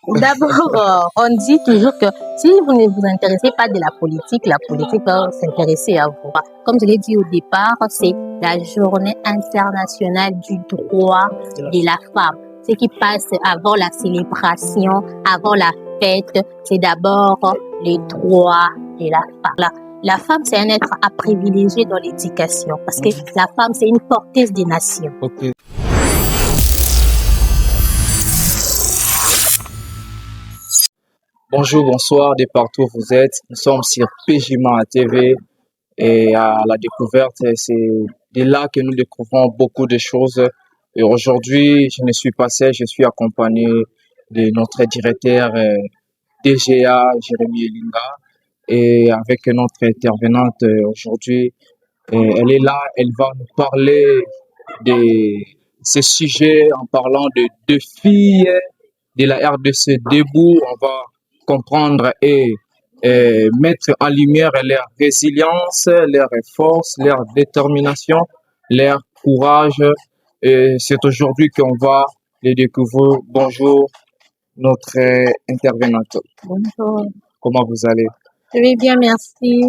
D'abord, on dit toujours que si vous ne vous intéressez pas de la politique va s'intéresser à vous. Comme je l'ai dit au départ, c'est la journée internationale du droit de la femme. Ce qui passe avant la célébration, avant la fête, c'est d'abord les droits de la femme. La femme, c'est un être à privilégier dans l'éducation parce que la femme, c'est une porteuse des nations. Ok. Bonjour, bonsoir, de partout où vous êtes. Nous sommes sur PJMA TV et à la découverte, c'est de là que nous découvrons beaucoup de choses. Et aujourd'hui, je ne suis pas seul, je suis accompagné de notre directeur DGA, Jérémy Elinga, et avec notre intervenante aujourd'hui. Elle est là, elle va nous parler de ce sujet en parlant de deux filles de la RDC debout. On va comprendre et mettre en lumière leur résilience, leur force, leur détermination, leur courage. Et c'est aujourd'hui qu'on va les découvrir. Bonjour, notre intervenante. Bonjour. Comment vous allez? Je vais bien, merci.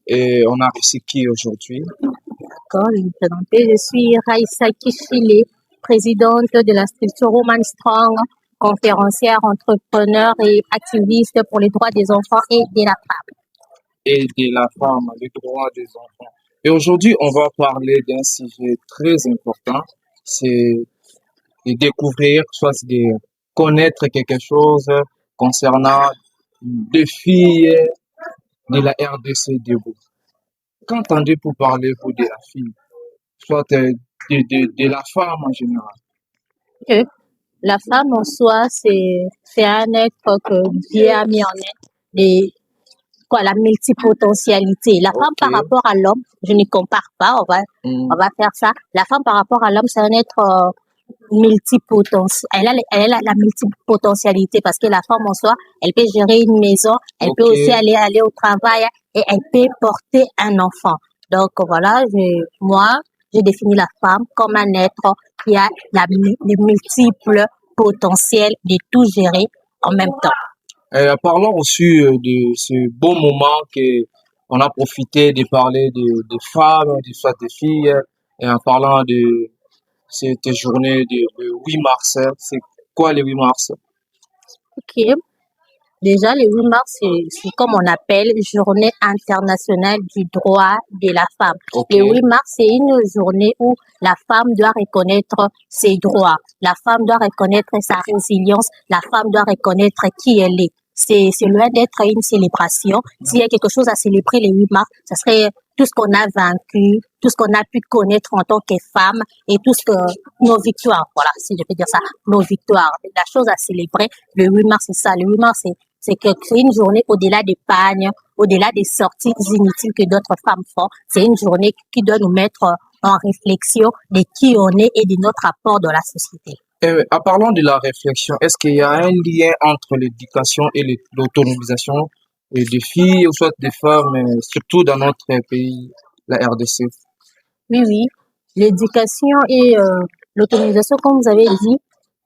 Et on a reçu qui aujourd'hui? D'accord, je vais me présenter. Je suis Raissa Kishile, présidente de la structure Woman Strong, conférencière, entrepreneur et activiste pour les droits des enfants et de la femme. Et de la femme, les droits des enfants. Et aujourd'hui, on va parler d'un sujet très important, c'est de découvrir, soit de connaître quelque chose concernant des filles de la RDC debout. Qu'entendez-vous parler, vous, de la fille, soit de la femme en général? Que la femme en soi, c'est un être que Dieu a mis en elle, et quoi, la multipotentialité. La femme par rapport à l'homme, je ne compare pas, on va faire ça. La femme par rapport à l'homme, c'est un être multipotentiel. Elle a la multipotentialité parce que la femme en soi, elle peut gérer une maison, elle peut aussi aller au travail et elle peut porter un enfant. Donc voilà, moi, je définis la femme comme un être qui a les multiples potentiels de tout gérer en même temps. Parlons aussi de ce beau moment que on a profité de parler de femmes, soit des filles, et en parlant de cette journée de 8 mars. C'est quoi le 8 mars? Ok. Déjà, le 8 mars, c'est comme on appelle Journée internationale du droit de la femme. Le 8 mars, c'est une journée où la femme doit reconnaître ses droits. La femme doit reconnaître sa résilience. La femme doit reconnaître qui elle est. C'est loin d'être une célébration. S'il y a quelque chose à célébrer le 8 mars, ce serait tout ce qu'on a vaincu, tout ce qu'on a pu connaître en tant que femme et tout ce que nos victoires, voilà, si je peux dire ça, nos victoires. La chose à célébrer, le 8 mars, c'est ça. Le 8 mars, c'est une journée au-delà des pagnes, au-delà des sorties inutiles que d'autres femmes font. C'est une journée qui doit nous mettre en réflexion de qui on est et de notre apport dans la société. En parlant de la réflexion, est-ce qu'il y a un lien entre l'éducation et l'autonomisation des filles ou soit des femmes, surtout dans notre pays, la RDC? Oui, oui. L'éducation et l'autonomisation, comme vous avez dit,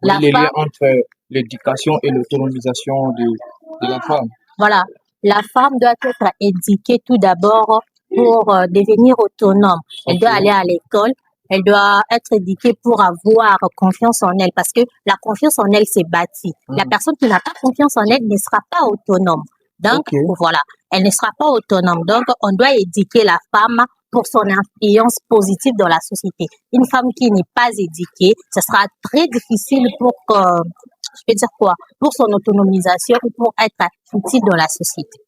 la femme... lien entre l'éducation et l'autonomisation de la femme. Voilà. La femme doit être éduquée tout d'abord pour devenir autonome. Elle doit aller à l'école. Elle doit être éduquée pour avoir confiance en elle parce que la confiance en elle s'est bâtie. La personne qui n'a pas confiance en elle ne sera pas autonome. Donc, voilà, elle ne sera pas autonome. Donc, on doit éduquer la femme pour son influence positive dans la société. Une femme qui n'est pas éduquée, ce sera très difficile pour je peux dire quoi, pour son autonomisation ou pour être utile dans la société.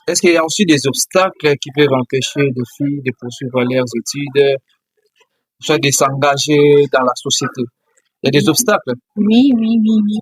Est-ce qu'il y a aussi des obstacles qui peuvent empêcher les filles de poursuivre leurs études, soit de s'engager dans la société? Il y a des obstacles? Oui, oui, oui, oui.